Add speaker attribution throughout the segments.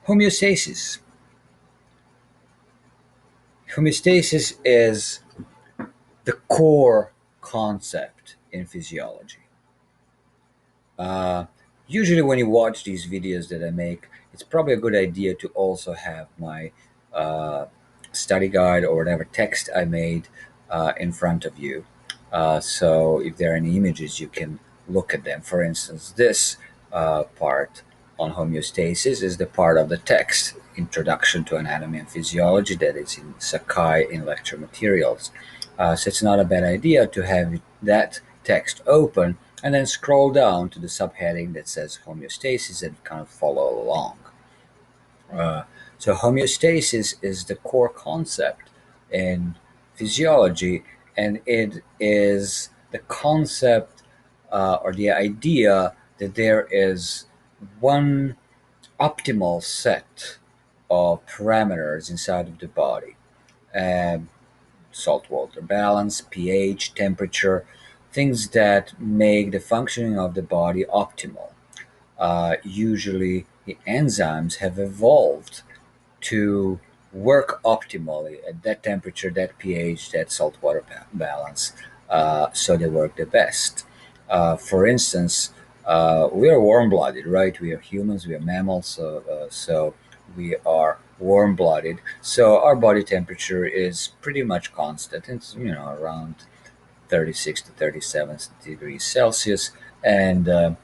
Speaker 1: Homeostasis. Homeostasis is the core concept in physiology. Uh, Usually, when you watch these videos that I make, it's probably a good idea to also have my uh, study guide or whatever text I made in front of you. So, if there are any images, you can look at them. For instance, this part on homeostasis is the part of the text, Introduction to Anatomy and Physiology, that is in Sakai in lecture materials. So, it's not a bad idea to have that text open and then scroll down to the subheading that says homeostasis and kind of follow along. Uh, so, homeostasis is the core concept in physiology, and it is the concept or the idea that there is one optimal set of parameters inside of the body. Um, Saltwater balance, pH, temperature, things that make the functioning of the body optimal. Usually, the enzymes have evolved to work optimally at that temperature, that pH, that saltwater balance, so they work the best. For instance, we are warm blooded, right? We are humans, we are mammals, so we are warm blooded. So our body temperature is pretty much constant. It's around 36 to 37 degrees Celsius, and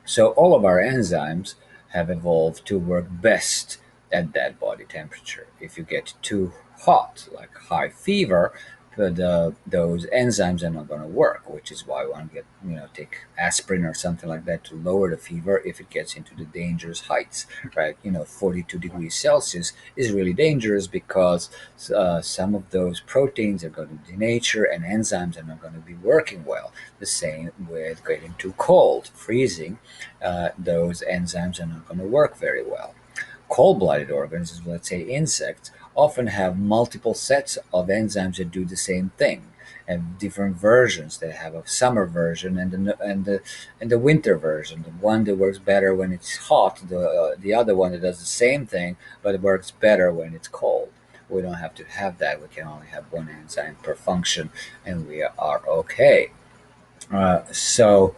Speaker 1: so all of our enzymes have evolved to work best at that body temperature. If you get too hot, like high fever, those enzymes are not going to work, which is why we want to take aspirin or something like that to lower the fever if it gets into the dangerous heights, right? 42 degrees Celsius is really dangerous because some of those proteins are going to denature and enzymes are not going to be working well. The same with getting too cold, freezing, those enzymes are not going to work very well. Cold-blooded organisms, let's say insects, often have multiple sets of enzymes that do the same thing, and different versions. They have a summer version and the winter version. The one that works better when it's hot, the other one that does the same thing, but it works better when it's cold. We don't have to have that. We can only have one enzyme per function, and we are okay. So,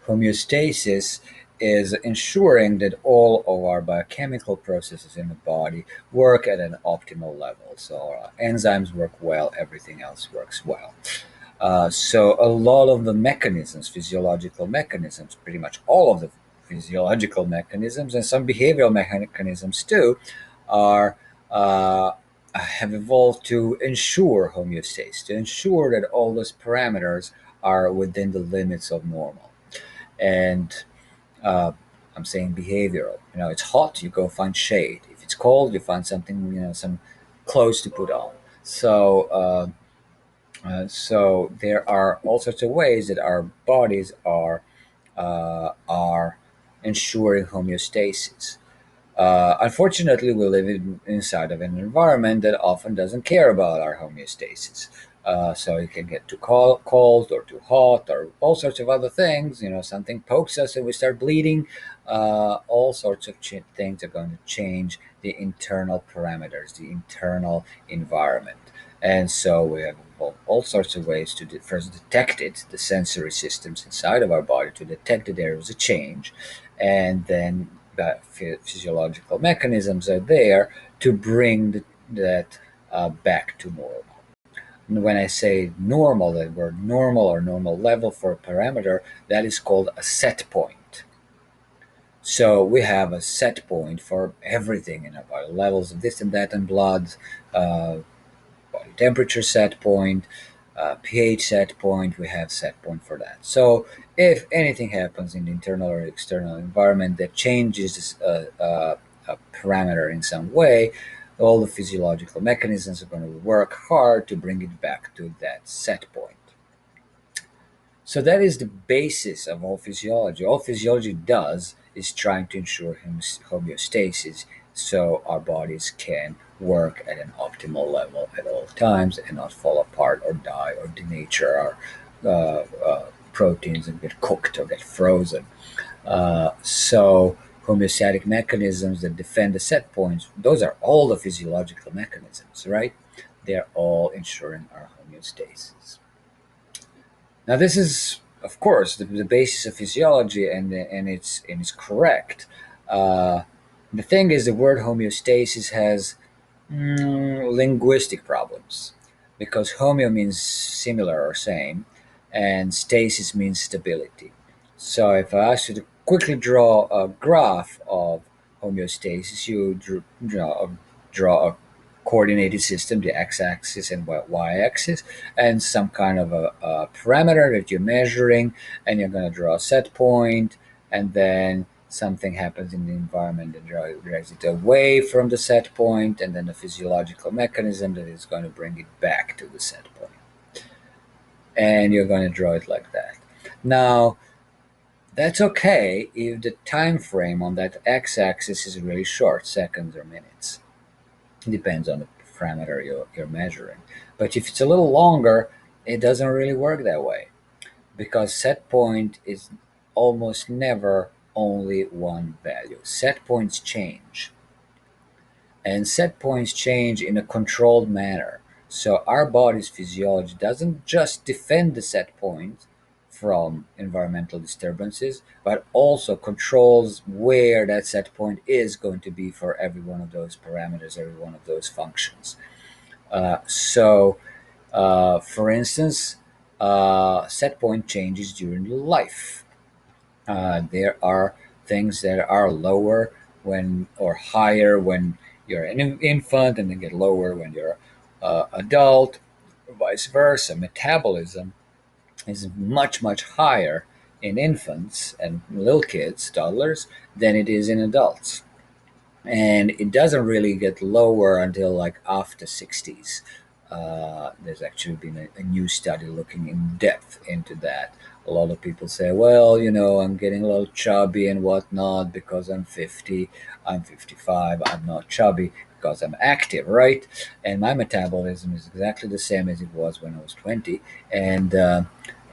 Speaker 1: homeostasis is ensuring that all of our biochemical processes in the body work at an optimal level. So, our enzymes work well, everything else works well. So, a lot of the mechanisms, physiological mechanisms, pretty much all of the physiological mechanisms, and some behavioral mechanisms too, are. Have evolved to ensure homeostasis, to ensure that all those parameters are within the limits of normal. And uh, I'm saying behavioral. It's hot, you go find shade. If it's cold, you find something, some clothes to put on. So there are all sorts of ways that our bodies are ensuring homeostasis. Unfortunately, we live inside of an environment that often doesn't care about our homeostasis. So it can get too cold or too hot or all sorts of other things. Something pokes us and we start bleeding. All sorts of things are going to change the internal parameters, the internal environment. And so we have all sorts of ways to first detect it, the sensory systems inside of our body to detect that there is a change, and then that physiological mechanisms are there to bring that back to normal. And when I say normal, that word normal or normal level for a parameter, that is called a set point. So we have a set point for everything in our body, levels of this and that and blood, uh, body temperature set point, pH set point. We have set point for that. So if anything happens in the internal or external environment that changes a parameter in some way, all the physiological mechanisms are going to work hard to bring it back to that set point. So that is the basis of all physiology. All physiology does is trying to ensure homeostasis so our bodies can work at an optimal level at all times and not fall apart or die or denature our proteins and get cooked or get frozen. So homeostatic mechanisms that defend the set points, those are all the physiological mechanisms, right? They're all ensuring our homeostasis. Now, this is, of course, the basis of physiology, and it's correct. Uh, the thing is, the word homeostasis has linguistic problems because homeo means similar or same, and stasis means stability. So, if I ask you to quickly draw a graph of homeostasis, you draw a coordinated system, the x-axis and y-axis, and some kind of a parameter that you're measuring, and you're going to draw a set point, and then something happens in the environment that drags it away from the set point, and then a physiological mechanism that is going to bring it back to the set point. And you're going to draw it like that. Now, that's okay if the time frame on that x-axis is really short, seconds or minutes. It depends on the parameter you're measuring. But if it's a little longer, it doesn't really work that way because set point is almost never only one value. Set points change, and set points change in a controlled manner. So our body's physiology doesn't just defend the set point from environmental disturbances, but also controls where that set point is going to be for every one of those parameters, every one of those functions. For instance, set point changes during life. There are things that are lower when or higher when you're an infant, and then get lower when you're adult, or vice versa. Metabolism is much higher in infants and little kids, toddlers, than it is in adults, and it doesn't really get lower until like after 60s. There's actually been a new study looking in depth into that. A lot of people say, well, I'm getting a little chubby and whatnot because I'm 50, I'm 55, I'm not chubby because I'm active, right? And my metabolism is exactly the same as it was when I was 20, and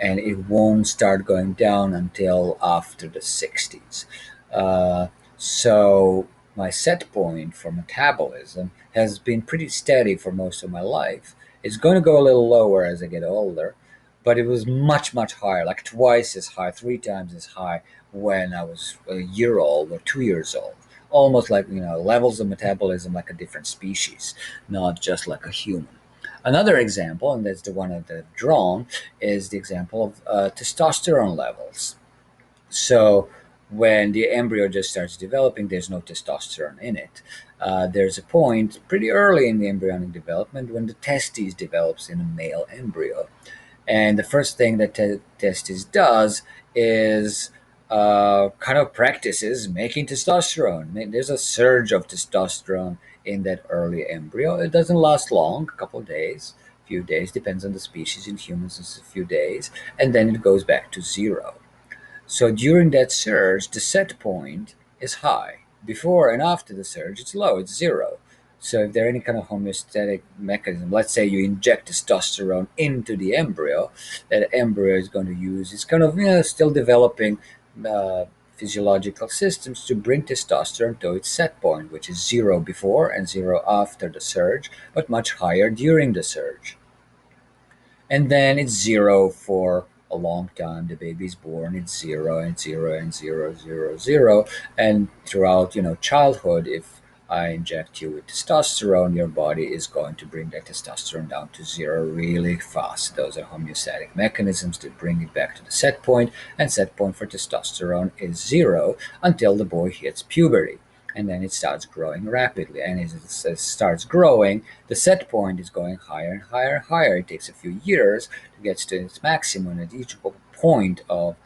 Speaker 1: it won't start going down until after the 60s. So my set point for metabolism has been pretty steady for most of my life. It's going to go a little lower as I get older, but it was much higher, like twice as high, three times as high when I was a year old or 2 years old. Almost like, levels of metabolism like a different species, not just like a human. Another example, and that's the one that I've drawn, is the example of testosterone levels. So when the embryo just starts developing, there's no testosterone in it. There's a point pretty early in the embryonic development when the testes develops in a male embryo. And the first thing that testes does is kind of practices making testosterone. There's a surge of testosterone in that early embryo. It doesn't last long, a couple of days, few days, depends on the species. In humans, it's a few days, and then it goes back to zero. So during that surge, the set point is high. Before and after the surge, it's low, it's zero. So if there any kind of homeostatic mechanism, let's say you inject testosterone into the embryo, that embryo is going to use, it's kind of still developing uh, physiological systems to bring testosterone to its set point, which is zero before and zero after the surge, but much higher during the surge. And then it's zero for a long time. The baby's born, it's zero and zero and zero, zero, zero. And throughout, childhood, if I inject you with testosterone, your body is going to bring that testosterone down to zero really fast. Those are homeostatic mechanisms that bring it back to the set point, and set point for testosterone is zero until the boy hits puberty. And then it starts growing rapidly. And as it starts growing, the set point is going higher and higher and higher. It takes a few years to get to its maximum. At each point of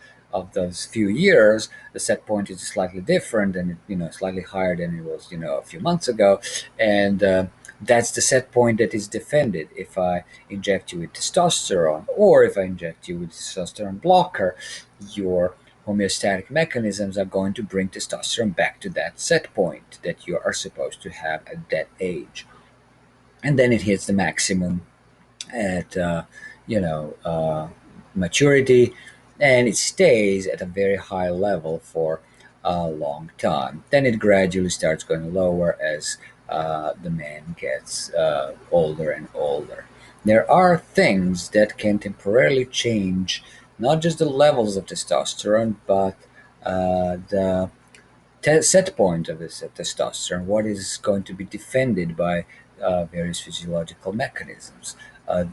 Speaker 1: those few years, the set point is slightly different and slightly higher than it was a few months ago, and that's the set point that is defended. If I inject you with testosterone, or if I inject you with testosterone blocker, your homeostatic mechanisms are going to bring testosterone back to that set point that you are supposed to have at that age. And then it hits the maximum at you know maturity, and it stays at a very high level for a long time. Then it gradually starts going lower as the man gets older and older. There are things that can temporarily change not just the levels of testosterone, but the set point of this testosterone, what is going to be defended by various physiological mechanisms.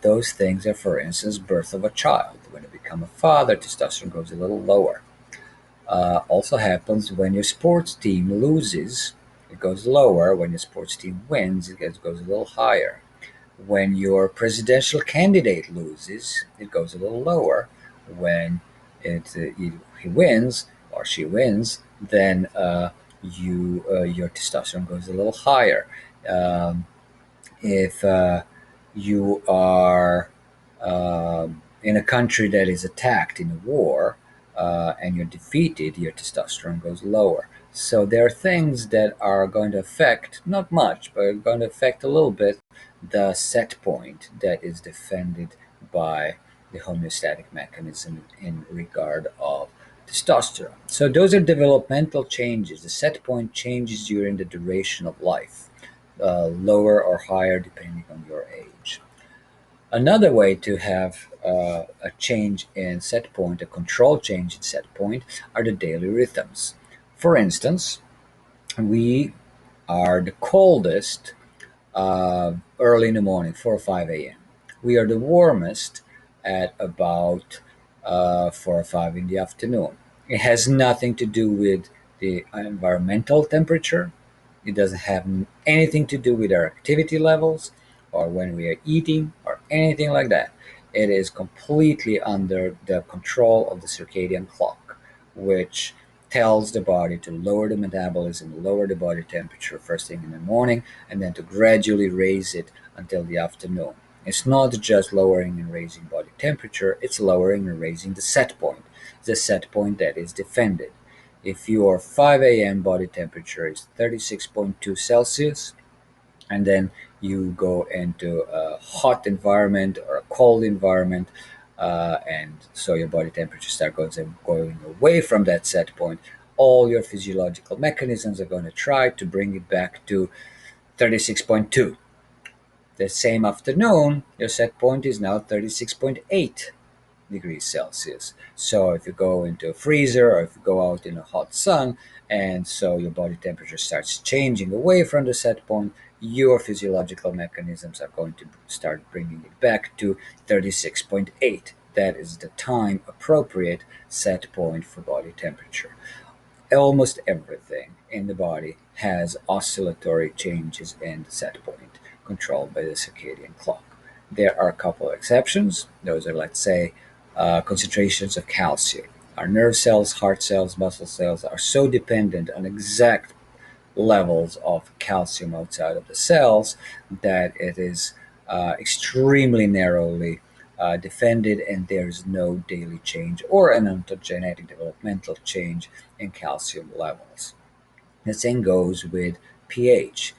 Speaker 1: Those things are, for instance, birth of a child. When you become a father, testosterone goes a little lower. Also happens when your sports team loses, it goes lower. When your sports team wins, goes a little higher. When your presidential candidate loses, it goes a little lower. When he wins or she wins, then your testosterone goes a little higher. Um, if you are in a country that is attacked in a war and you're defeated, your testosterone goes lower. So there are things that are going to affect, not much, but are going to affect a little bit the set point that is defended by the homeostatic mechanism in regard of testosterone. So those are developmental changes. The set point changes during the duration of life, lower or higher depending on your age. Another way to have a change in set point, a control change in set point, are the daily rhythms. For instance, we are the coldest early in the morning, 4 or 5 a.m. We are the warmest at about 4 or 5 in the afternoon. It has nothing to do with the environmental temperature. It doesn't have anything to do with our activity levels or when we are eating or anything like that. It is completely under the control of the circadian clock, which tells the body to lower the metabolism, lower the body temperature first thing in the morning, and then to gradually raise it until the afternoon. It's not just lowering and raising body temperature, it's lowering and raising the set point, the set point that is defended. If your 5 a.m. body temperature is 36.2 Celsius, and then you go into a hot environment or a cold environment, and so your body temperature starts going away from that set point, all your physiological mechanisms are going to try to bring it back to 36.2. The same afternoon, your set point is now 36.8 degrees Celsius. So if you go into a freezer or if you go out in a hot sun, and so your body temperature starts changing away from the set point, your physiological mechanisms are going to start bringing it back to 36.8. That is the time appropriate set point for body temperature. Almost everything in the body has oscillatory changes in the set point controlled by the circadian clock. There are a couple of exceptions. Those are, let's say, concentrations of calcium. Our nerve cells, heart cells, muscle cells are so dependent on exact levels of calcium outside of the cells that it is extremely narrowly defended, and there's no daily change or an ontogenetic developmental change in calcium levels. The same goes with pH.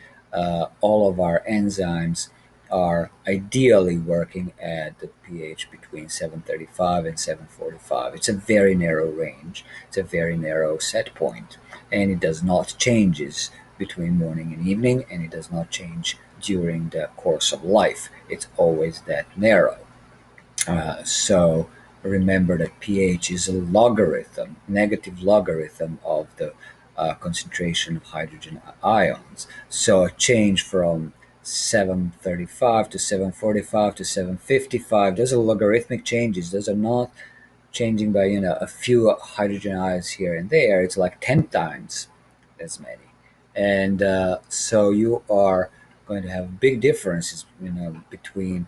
Speaker 1: All of our enzymes are ideally working at the pH between 735 and 745. It's a very narrow range. It's a very narrow set point, and it does not changes between morning and evening, and it does not change during the course of life. It's always that narrow. So remember that pH is a logarithm, negative logarithm of the concentration of hydrogen ions. So a change from 735 to 745 to 755, those are logarithmic changes. Those are not changing by a few hydrogen ions here and there. It's like 10 times as many. And so you are going to have big differences between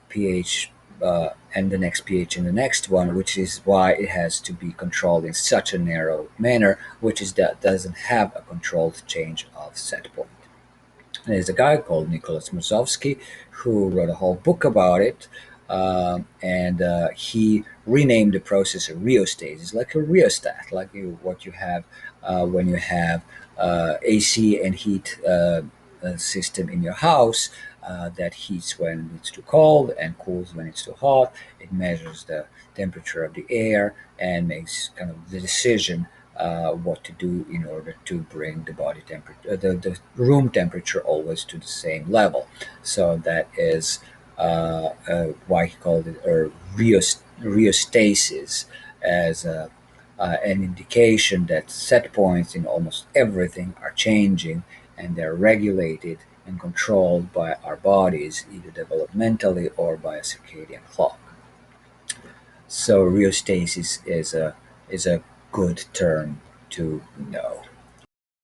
Speaker 1: pH and the next pH and the next one, which is why it has to be controlled in such a narrow manner, which is that doesn't have a controlled change of set point. There's a guy called Nicholas Musovsky who wrote a whole book about it, and he renamed the process a rheostasis, like a rheostat, like what you have when you have AC and heat system in your house that heats when it's too cold and cools when it's too hot. It measures the temperature of the air and makes kind of the decision what to do in order to bring the body temperature, the room temperature, always to the same level. So that is why he called it a rheostasis, as an indication that set points in almost everything are changing, and they're regulated and controlled by our bodies, either developmentally or by a circadian clock. So rheostasis is a good term to know.